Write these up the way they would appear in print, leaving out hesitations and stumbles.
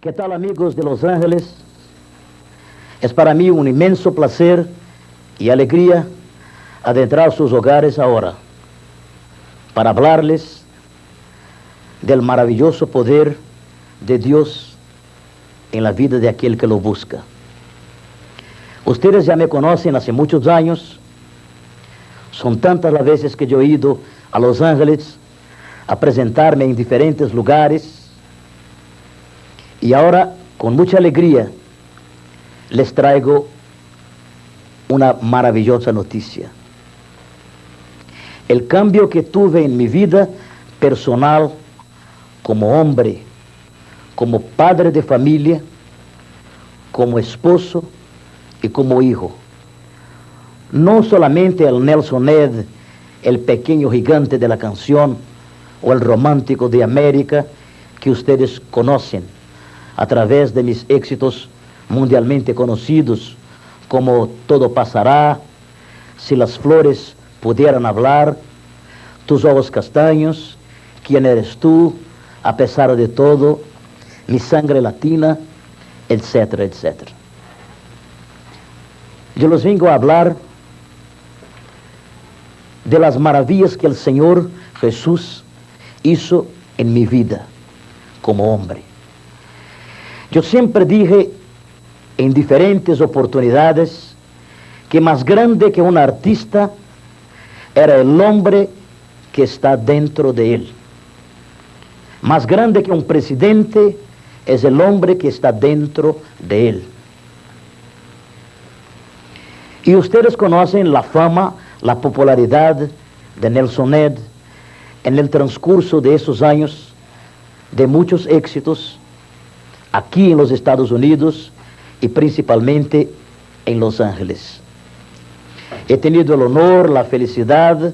¿Qué tal, amigos de Los Ángeles? Es para mí un inmenso placer y alegría adentrar sus hogares ahora para hablarles del maravilloso poder de Dios en la vida de aquel que lo busca. Ustedes ya me conocen hace muchos años. Son tantas las veces que yo he ido a Los Ángeles a presentarme en diferentes lugares. Y ahora, con mucha alegría, les traigo una maravillosa noticia. El cambio que tuve en mi vida personal como hombre, como padre de familia, como esposo y como hijo. No solamente el Nelson Ned, el pequeño gigante de la canción, o el romántico de América que ustedes conocen a través de mis éxitos mundialmente conocidos, como Todo pasará, Si las flores pudieran hablar, Tus ojos castaños, ¿Quién eres tú?, A pesar de todo, Mi sangre latina, etcétera, etcétera. Yo les vengo a hablar de las maravillas que el Señor Jesús hizo en mi vida como hombre. Yo siempre dije en diferentes oportunidades que más grande que un artista era el hombre que está dentro de él. Más grande que un presidente es el hombre que está dentro de él. Y ustedes conocen la fama, la popularidad de Nelson Ned en el transcurso de esos años de muchos éxitos aquí en los Estados Unidos y principalmente en Los Ángeles. He tenido el honor, la felicidad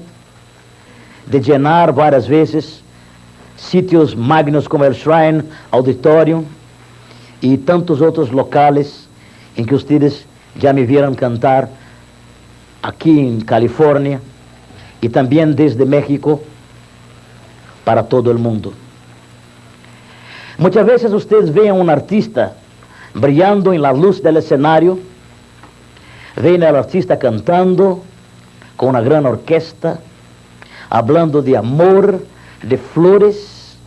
de llenar varias veces sitios magnos como el Shrine Auditorium y tantos otros locales en que ustedes ya me vieron cantar aquí en California y también desde México para todo el mundo. Muchas veces ustedes ven a un artista brillando en la luz del escenario, ven al artista cantando con una gran orquesta, hablando de amor, de flores,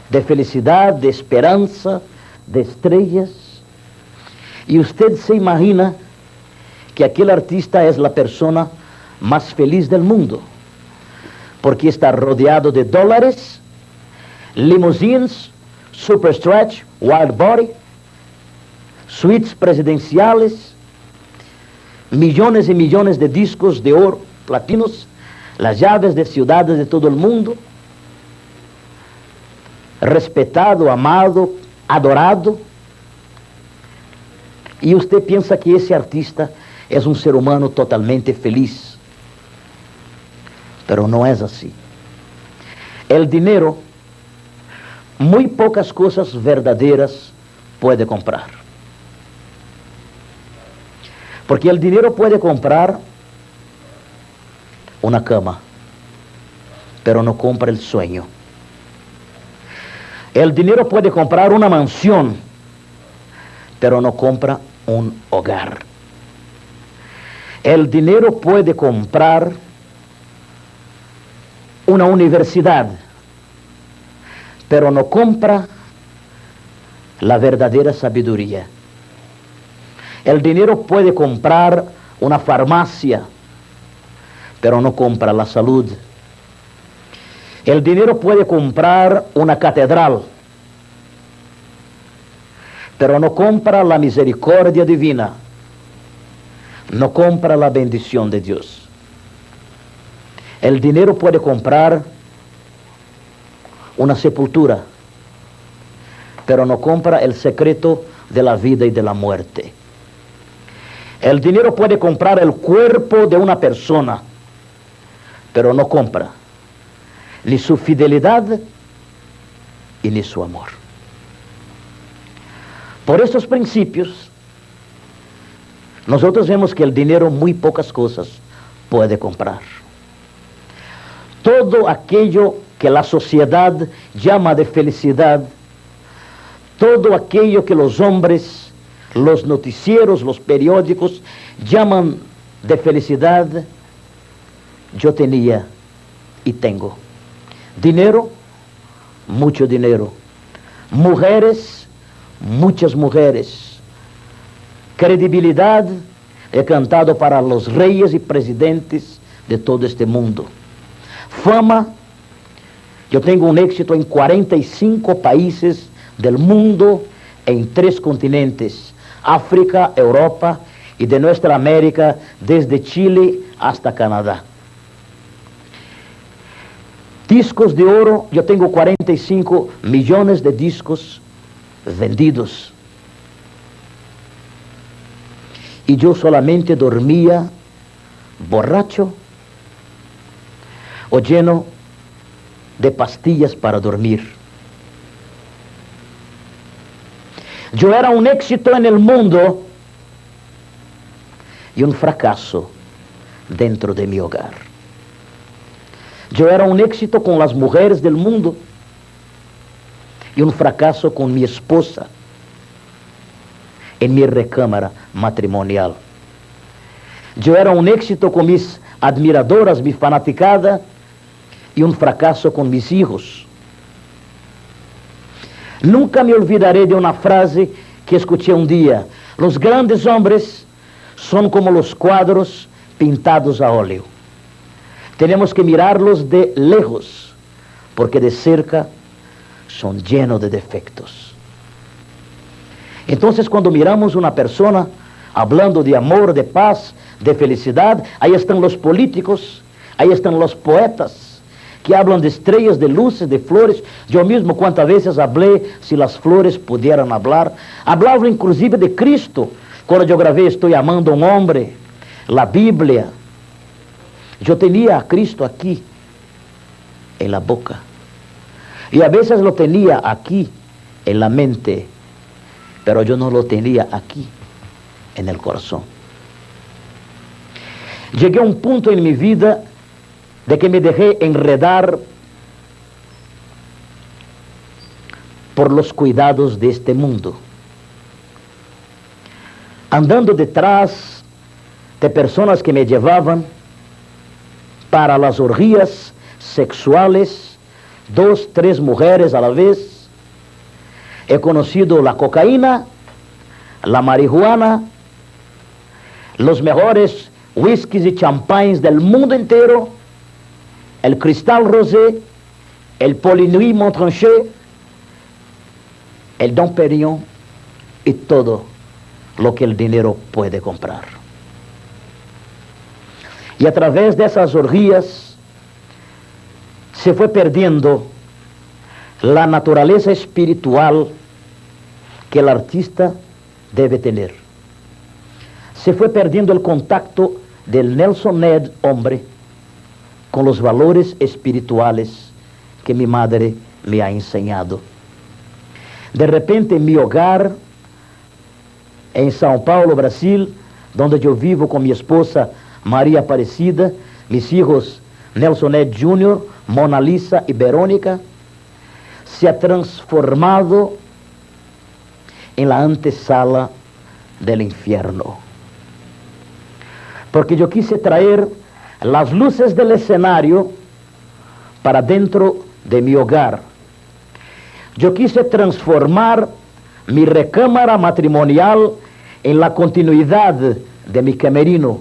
de felicidad, de esperanza, de estrellas, y usted se imagina que aquel artista es la persona más feliz del mundo, porque está rodeado de dólares, limousines, super stretch, wide body, suites presidenciales, millones y millones de discos de oro, platinos, las llaves de ciudades de todo el mundo, respetado, amado, adorado. Y usted piensa que ese artista es un ser humano totalmente feliz. Pero no es así. El dinero, muy pocas cosas verdaderas puede comprar. Porque el dinero puede comprar una cama, pero no compra el sueño. El dinero puede comprar una mansión, pero no compra un hogar. El dinero puede comprar una universidad, pero no compra la verdadera sabiduría. El dinero puede comprar una farmacia, pero no compra la salud. El dinero puede comprar una catedral, pero no compra la misericordia divina, no compra la bendición de Dios. El dinero puede comprar una sepultura, pero no compra el secreto de la vida y de la muerte. El dinero puede comprar el cuerpo de una persona, pero no compra ni su fidelidad y ni su amor. Por estos principios, nosotros vemos que el dinero muy pocas cosas puede comprar. Todo aquello que la sociedad llama de felicidad, todo aquello que los hombres, los noticieros, los periódicos llaman de felicidad, yo tenía y tengo. Dinero, mucho dinero. Mujeres, muchas mujeres. Credibilidad, he cantado para los reyes y presidentes de todo este mundo. Fama, yo tengo un éxito en 45 países del mundo, en 3 continentes, África, Europa y de nuestra América, desde Chile hasta Canadá. Discos de oro, yo tengo 45 millones de discos vendidos. Y yo solamente dormía borracho o lleno de pastillas para dormir. Yo era un éxito en el mundo y un fracaso dentro de mi hogar. Yo era un éxito con las mujeres del mundo y un fracaso con mi esposa en mi recámara matrimonial. Yo era un éxito con mis admiradoras, mi fanaticada, y un fracaso con mis hijos. Nunca me olvidaré de una frase que escuché un día: los grandes hombres son como los cuadros pintados a óleo. Tenemos que mirarlos de lejos, porque de cerca son llenos de defectos. Entonces, cuando miramos una persona hablando de amor, de paz, de felicidad, ahí están los políticos, ahí están los poetas, que hablan de estrellas, de luces, de flores. Yo mismo cuántas veces hablé, si las flores pudieran hablar. Hablaba inclusive de Cristo. Cuando yo grabé Estoy amando a un hombre, la Biblia, yo tenía a Cristo aquí, en la boca. Y a veces lo tenía aquí, en la mente, pero yo no lo tenía aquí, en el corazón. Llegué a un punto en mi vida de que me dejé enredar por los cuidados de este mundo, andando detrás de personas que me llevaban para las orgías sexuales, 2, 3 mujeres a la vez. He conocido la cocaína, la marihuana, los mejores whiskies y champagnes del mundo entero, el Cristal Rosé, el Polinuit Montrachet, el Dom Pérignon y todo lo que el dinero puede comprar. Y a través de esas orgías se fue perdiendo la naturaleza espiritual que el artista debe tener. Se fue perdiendo el contacto del Nelson Ned hombre con los valores espirituales que mi madre me ha enseñado. De repente en mi hogar, en São Paulo, Brasil, donde yo vivo con mi esposa María Aparecida, mis hijos Nelson Ned Jr., Mona Lisa y Verónica, se ha transformado en la antesala del infierno. Porque yo quise traer las luces del escenario para dentro de mi hogar. Yo quise transformar mi recámara matrimonial en la continuidad de mi camerino.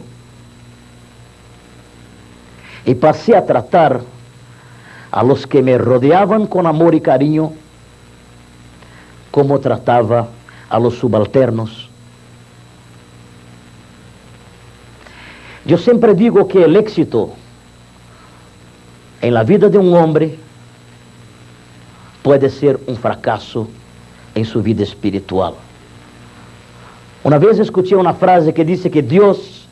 Y pasé a tratar a los que me rodeaban con amor y cariño como trataba a los subalternos. Yo siempre digo que el éxito en la vida de un hombre puede ser un fracaso en su vida espiritual. Una vez escuché una frase que dice que Dios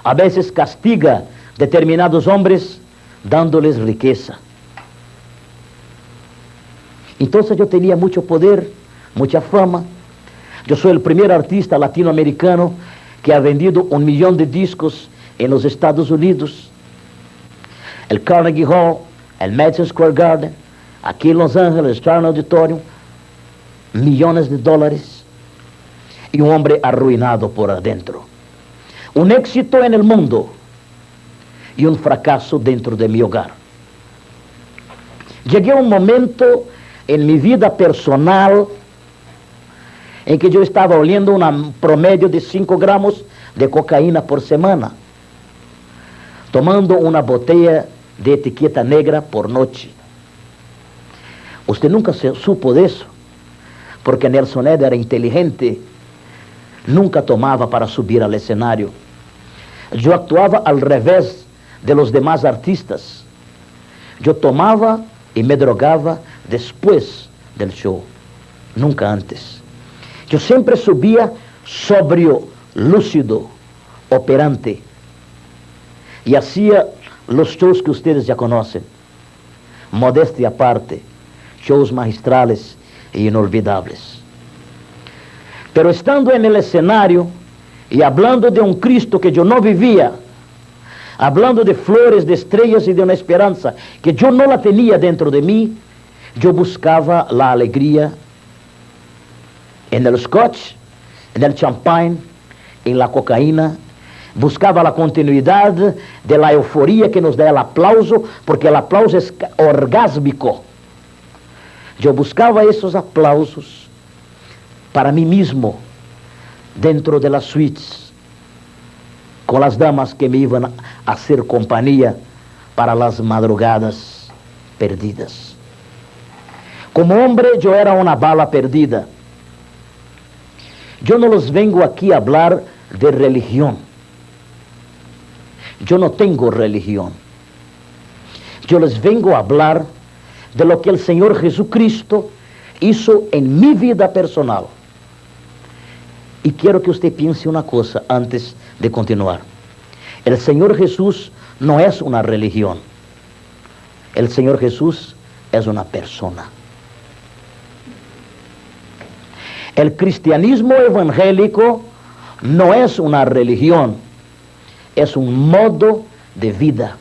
a veces castiga determinados hombres dándoles riqueza. Entonces yo tenía mucho poder, mucha fama. Yo soy el primer artista latinoamericano que ha vendido 1 millón de discos en los Estados Unidos. El Carnegie Hall, el Madison Square Garden, aquí en Los Ángeles, el Stern Auditorium. millones de dólares y un hombre arruinado por adentro. Un éxito en el mundo y un fracaso dentro de mi hogar. Llegué a un momento en mi vida personal en que yo estaba oliendo un promedio de 5 gramos de cocaína por semana, tomando una botella de etiqueta negra por noche. Usted nunca se supo de eso, porque Nelson Ned era inteligente, nunca tomaba para subir al escenario. Yo actuaba al revés de los demás artistas. Yo tomaba y me drogaba después del show, nunca antes. Yo siempre subía sobrio, lúcido, operante, y hacía los shows que ustedes ya conocen. Modestia aparte, shows magistrales e inolvidables. Pero estando en el escenario y hablando de un Cristo que yo no vivía, hablando de flores, de estrellas y de una esperanza que yo no la tenía dentro de mí, yo buscaba la alegría en el scotch, en el champagne, en la cocaína. Buscaba la continuidad de la euforia que nos da el aplauso, porque el aplauso es orgásmico. Yo buscaba esos aplausos para mí mismo, dentro de las suites, con las damas que me iban a hacer compañía para las madrugadas perdidas. Como hombre yo era una bala perdida. Yo no les vengo aquí a hablar de religión. Yo no tengo religión. Yo les vengo a hablar de lo que el Señor Jesucristo hizo en mi vida personal. Y quiero que usted piense una cosa antes de continuar. El Señor Jesús no es una religión. El Señor Jesús es una persona. El cristianismo evangélico no es una religión, es un modo de vida.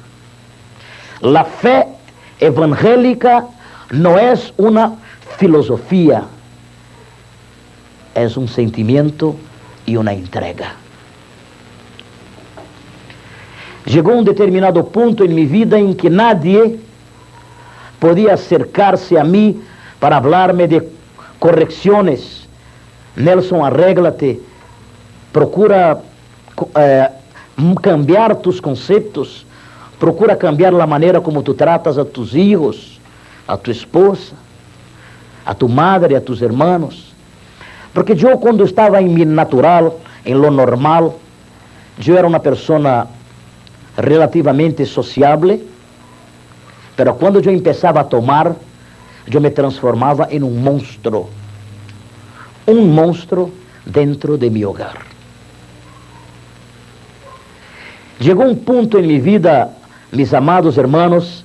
La fe evangélica no es una filosofía, es un sentimiento y una entrega. Llegó un determinado punto en mi vida en que nadie podía acercarse a mí para hablarme de correcciones. Nelson, arréglate, procura cambiar tus conceptos, procura cambiar la manera como tú tratas a tus hijos, a tu esposa, a tu madre, a tus hermanos. Porque yo cuando estaba en mi natural, en lo normal, yo era una persona relativamente sociable, pero cuando yo empezaba a tomar, yo me transformaba en un monstruo dentro de mi hogar. Llegó un punto en mi vida, mis amados hermanos,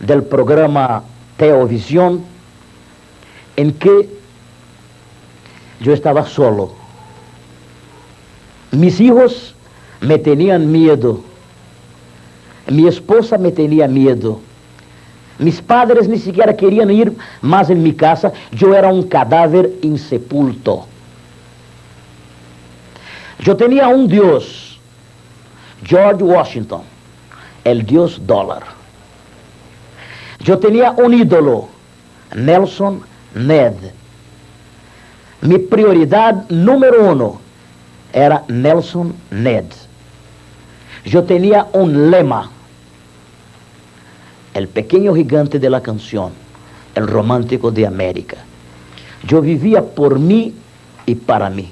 del programa Teovisión, en que yo estaba solo. Mis hijos me tenían miedo. Mi esposa me tenía miedo. Mis padres ni siquiera querían ir más en mi casa. Yo era un cadáver insepulto. Yo tenía un Dios, George Washington, el Dios dólar. Yo tenía un ídolo, Nelson Ned. Mi prioridad número 1 era Nelson Ned. Yo tenía un lema: el pequeño gigante de la canción, el romántico de América. Yo vivía por mí y para mí.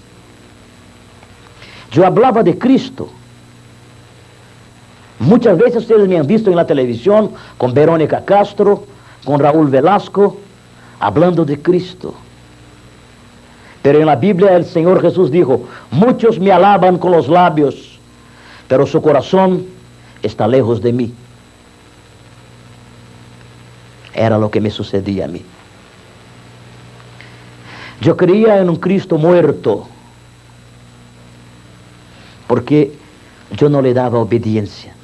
Yo hablaba de Cristo. Muchas veces ustedes me han visto en la televisión con Verónica Castro, con Raúl Velasco, hablando de Cristo. Pero en la Biblia el Señor Jesús dijo: muchos me alaban con los labios, pero su corazón está lejos de mí. Era lo que me sucedía a mí. Yo creía en un Cristo muerto, porque yo no le daba obediencia.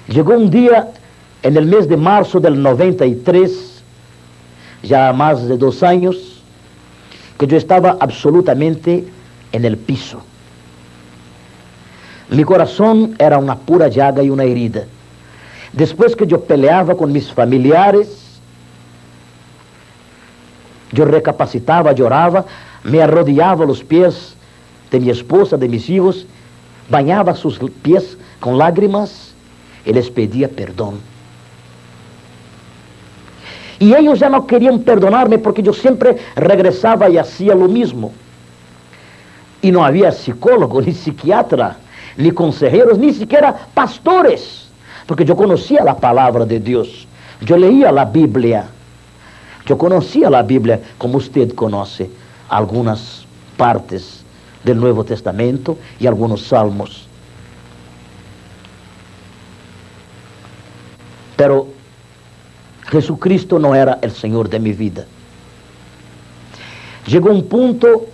Llegó un día, en el mes de marzo del 93, ya más de 2 años, que yo estaba absolutamente en el piso. Mi corazón era una pura llaga y una herida. Después que yo peleaba con mis familiares, yo recapacitaba, lloraba, me arrodillaba a los pies de mi esposa, de mis hijos, bañaba sus pies con lágrimas y les pedía perdón. Y ellos ya no querían perdonarme porque yo siempre regresaba y hacía lo mismo. Y no había psicólogo, ni psiquiatra, ni consejeros, ni siquiera pastores, porque yo conocía la palabra de Dios. Yo leía la Biblia. Yo conocía la Biblia como usted conoce algunas partes del Nuevo Testamento y algunos salmos. Pero Jesucristo no era el Señor de mi vida. Llegó un punto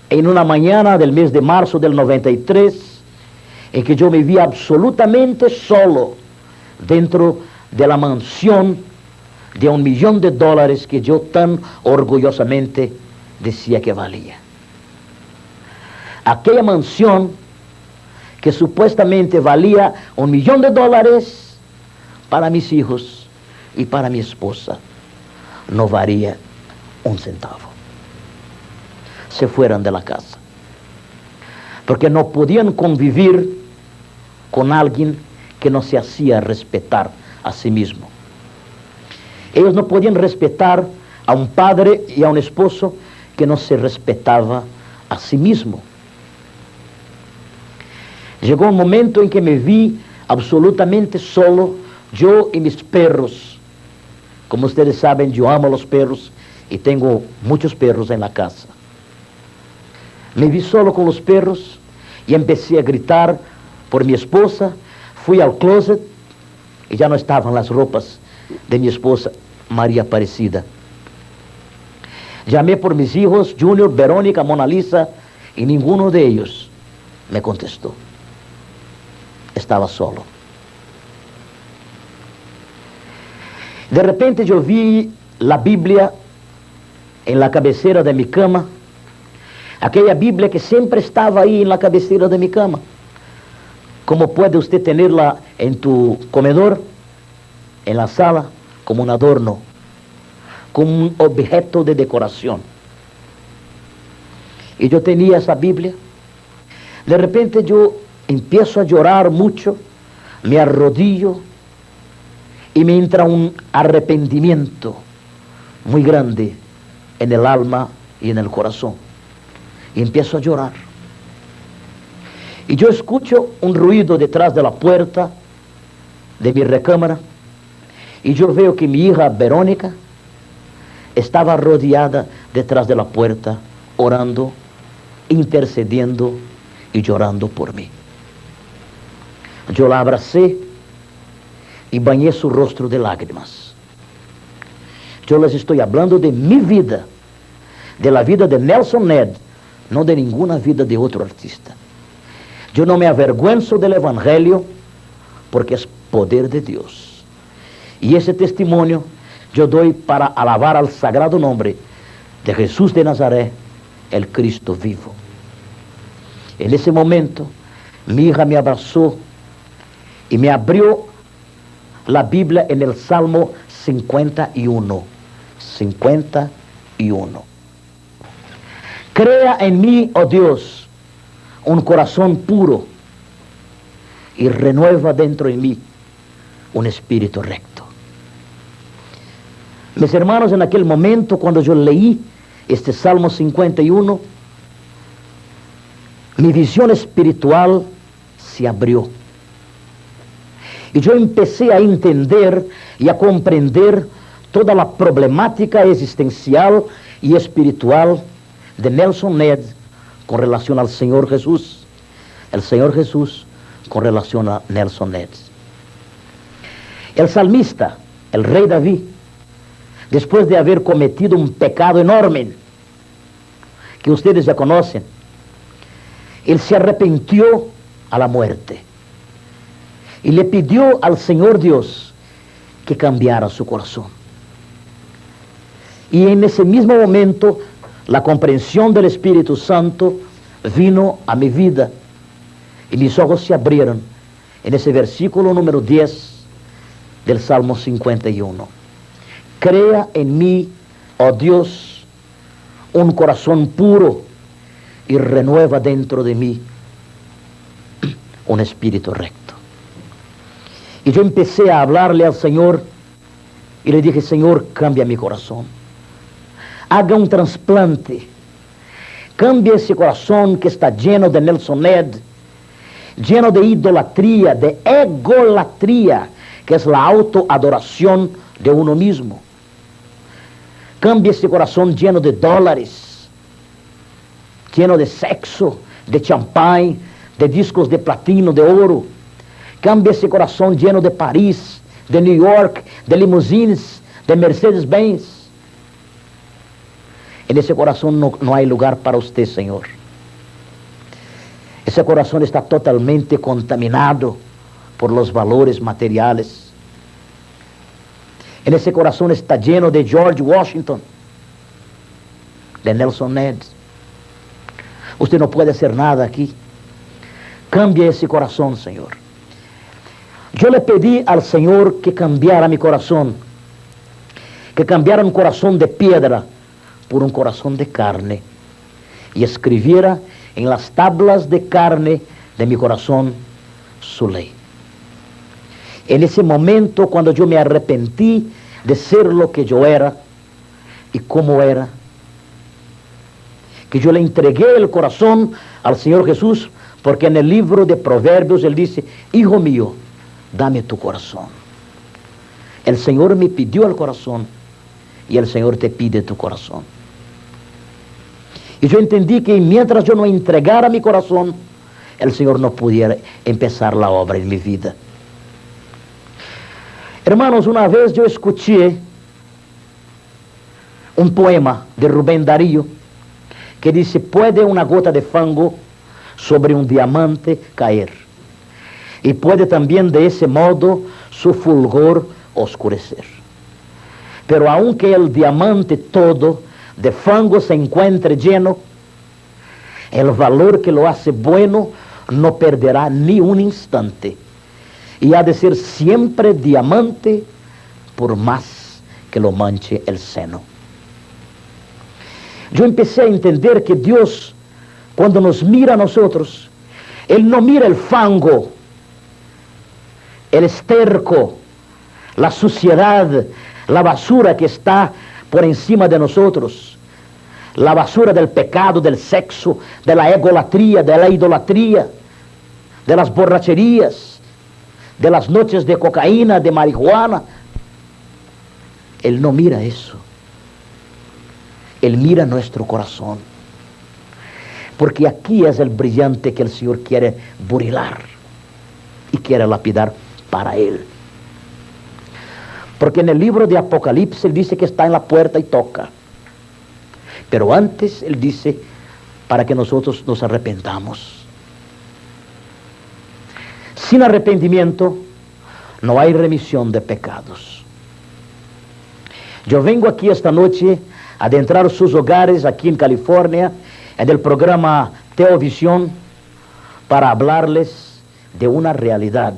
en una mañana del mes de marzo del 93 en que yo me vi absolutamente solo dentro de la mansión de $1 millón que yo tan orgullosamente decía que valía. Aquella mansión que supuestamente valía $1 millón para mis hijos y para mi esposa, no valía un centavo. Se fueron de la casa porque no podían convivir con alguien que no se hacía respetar a sí mismo. Ellos no podían respetar a un padre y a un esposo que no se respetaba a sí mismo. Llegó un momento en que me vi absolutamente solo, yo y mis perros. Como ustedes saben, yo amo a los perros y tengo muchos perros en la casa. Me vi solo con los perros y empecé a gritar por mi esposa. Fui al closet y ya no estaban las ropas de mi esposa María Aparecida. Llamé por mis hijos Junior, Verónica, Mona Lisa, y ninguno de ellos me contestó. Estaba solo. De repente yo vi la Biblia en la cabecera de mi cama, aquella Biblia que siempre estaba ahí en la cabecera de mi cama. Como puede usted tenerla en tu comedor, en la sala, como un adorno, como un objeto de decoración. Y yo tenía esa Biblia. De repente yo empiezo a llorar mucho, me arrodillo y me entra un arrepentimiento muy grande en el alma y en el corazón. Y empiezo a llorar. Y yo escucho un ruido detrás de la puerta de mi recámara y yo veo que mi hija Verónica estaba rodeada detrás de la puerta, orando, intercediendo y llorando por mí. Yo la abracé y bañé su rostro de lágrimas. Yo les estoy hablando de mi vida, de la vida de Nelson Ned, no de ninguna vida de otro artista. Yo no me avergüenzo del Evangelio porque es poder de Dios. Y ese testimonio yo doy para alabar al sagrado nombre de Jesús de Nazaret, el Cristo vivo. En ese momento, mi hija me abrazó y me abrió la Biblia en el Salmo 51. 51. Crea en mí, oh Dios, un corazón puro y renueva dentro de mí un espíritu recto. Mis hermanos, en aquel momento cuando yo leí este Salmo 51, mi visión espiritual se abrió. Y yo empecé a entender y a comprender toda la problemática existencial y espiritual de Nelson Ned con relación al Señor Jesús, el Señor Jesús con relación a Nelson Ned. El salmista, el rey David, después de haber cometido un pecado enorme, que ustedes ya conocen, él se arrepintió a la muerte y le pidió al Señor Dios que cambiara su corazón. Y en ese mismo momento la comprensión del Espíritu Santo vino a mi vida y mis ojos se abrieron en ese versículo número 10 del Salmo 51. Crea en mí, oh Dios, un corazón puro y renueva dentro de mí un espíritu recto. Y yo empecé a hablarle al Señor y le dije: Señor, cambia mi corazón, haga un trasplante, cambia ese corazón que está lleno de Nelson Ned, lleno de idolatría, de egolatría, que es la autoadoración de uno mismo. Cambia ese corazón lleno de dólares, lleno de sexo, de champán, de discos de platino, de oro. Cambia ese corazón lleno de París, de New York, de limusines, de Mercedes-Benz. En ese corazón no hay lugar para usted, Señor. Ese corazón está totalmente contaminado por los valores materiales. En ese corazón está lleno de George Washington, de Nelson Ned. Usted no puede hacer nada aquí. Cambie ese corazón, Señor. Yo le pedí al Señor que cambiara mi corazón, que cambiara un corazón de piedra por un corazón de carne, y escribiera en las tablas de carne de mi corazón su ley. En ese momento, cuando yo me arrepentí de ser lo que yo era y cómo era, que yo le entregué el corazón al Señor Jesús, porque en el libro de Proverbios Él dice: hijo mío, dame tu corazón. El Señor me pidió el corazón y el Señor te pide tu corazón. Y yo entendí que mientras yo no entregara mi corazón, el Señor no pudiera empezar la obra en mi vida. Hermanos, una vez yo escuché un poema de Rubén Darío que dice: puede una gota de fango sobre un diamante caer, y puede también de ese modo su fulgor oscurecer. Pero aunque el diamante todo de fango se encuentre lleno, el valor que lo hace bueno no perderá ni un instante, y ha de ser siempre diamante por más que lo manche el seno. Yo empecé a entender que Dios, cuando nos mira a nosotros, Él no mira el fango, el esterco, la suciedad, la basura que está por encima de nosotros, la basura del pecado, del sexo, de la egolatría, de la idolatría, de las borracherías, de las noches de cocaína, de marihuana. Él no mira eso. Él mira nuestro corazón, porque aquí es el brillante que el Señor quiere burilar y quiere lapidar para Él. Porque en el libro de Apocalipsis Él dice que está en la puerta y toca. Pero antes Él dice para que nosotros nos arrepentamos. Sin arrepentimiento no hay remisión de pecados. Yo vengo aquí esta noche a adentrar sus hogares aquí en California, en el programa Teovisión, para hablarles de una realidad.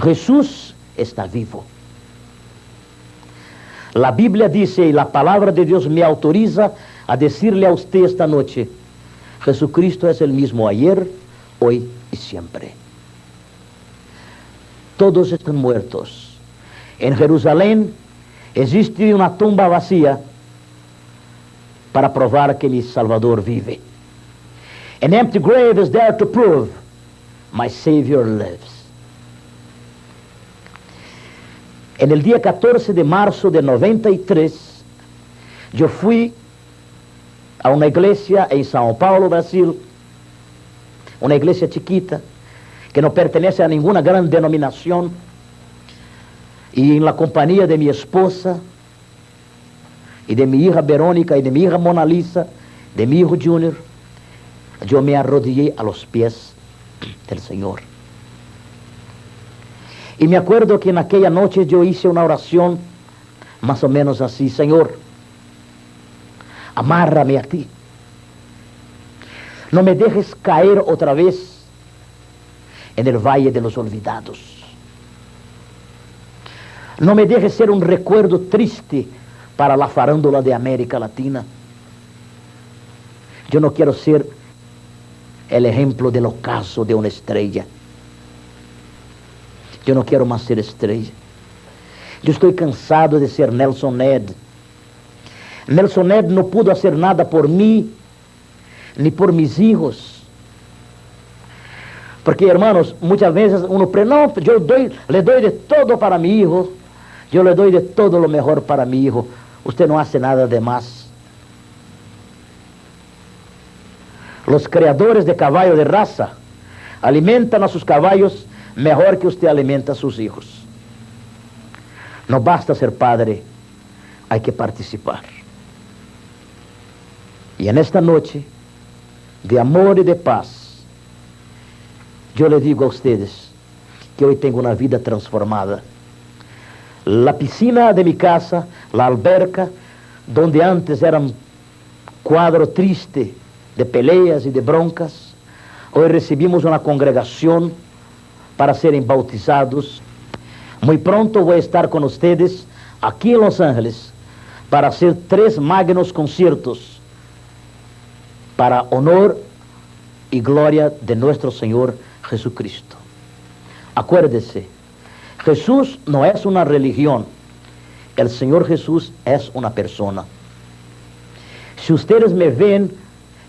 Jesús está vivo. La Biblia dice, y la palabra de Dios me autoriza a decirle a usted esta noche: Jesucristo es el mismo ayer, hoy y siempre. Todos están muertos. En Jerusalén existe una tumba vacía para probar que mi Salvador vive. An empty grave is there to prove my Savior lives. En el día 14 de marzo de 93, yo fui a una iglesia en São Paulo, Brasil, una iglesia chiquita, que no pertenece a ninguna gran denominación, y en la compañía de mi esposa, y de mi hija Verónica, y de mi hija Mona Lisa, de mi hijo Junior, yo me arrodillé a los pies del Señor. Y me acuerdo que en aquella noche yo hice una oración más o menos así: Señor, Amárrame a ti. No me dejes caer otra vez en el valle de los olvidados. No me dejes ser un recuerdo triste para la farándula de América Latina. Yo no quiero ser el ejemplo del ocaso de una estrella. Yo no quiero más ser estrella. Yo estoy cansado de ser Nelson Ned. Nelson Ned no pudo hacer nada por mí, ni por mis hijos. Porque, hermanos, muchas veces uno no, yo le doy de todo para mi hijo. Yo le doy de todo lo mejor para mi hijo. Usted no hace nada de más. Los criadores de caballo de raza alimentan a sus caballos mejor que usted alimenta a sus hijos. No basta ser padre, hay que participar. Y en esta noche de amor y de paz, yo le digo a ustedes que hoy tengo una vida transformada. La piscina de mi casa, la alberca, donde antes era un cuadro triste de peleas y de broncas, hoy recibimos una congregación para serem bautizados. Muy pronto voy a estar con ustedes aquí en Los Ángeles para hacer 3 magnos conciertos para honor y gloria de nuestro Señor Jesucristo. Acuérdese, Jesús no es una religión, el Señor Jesús es una persona. Si ustedes me ven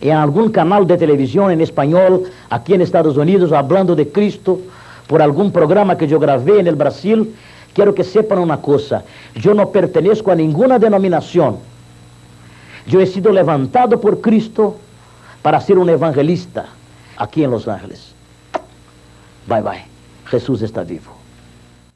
en algún canal de televisión en español aquí en Estados Unidos hablando de Cristo por algún programa que yo grabé en el Brasil, quiero que sepan una cosa: yo no pertenezco a ninguna denominación. Yo he sido levantado por Cristo para ser un evangelista aquí en Los Ángeles. Bye bye. Jesús está vivo.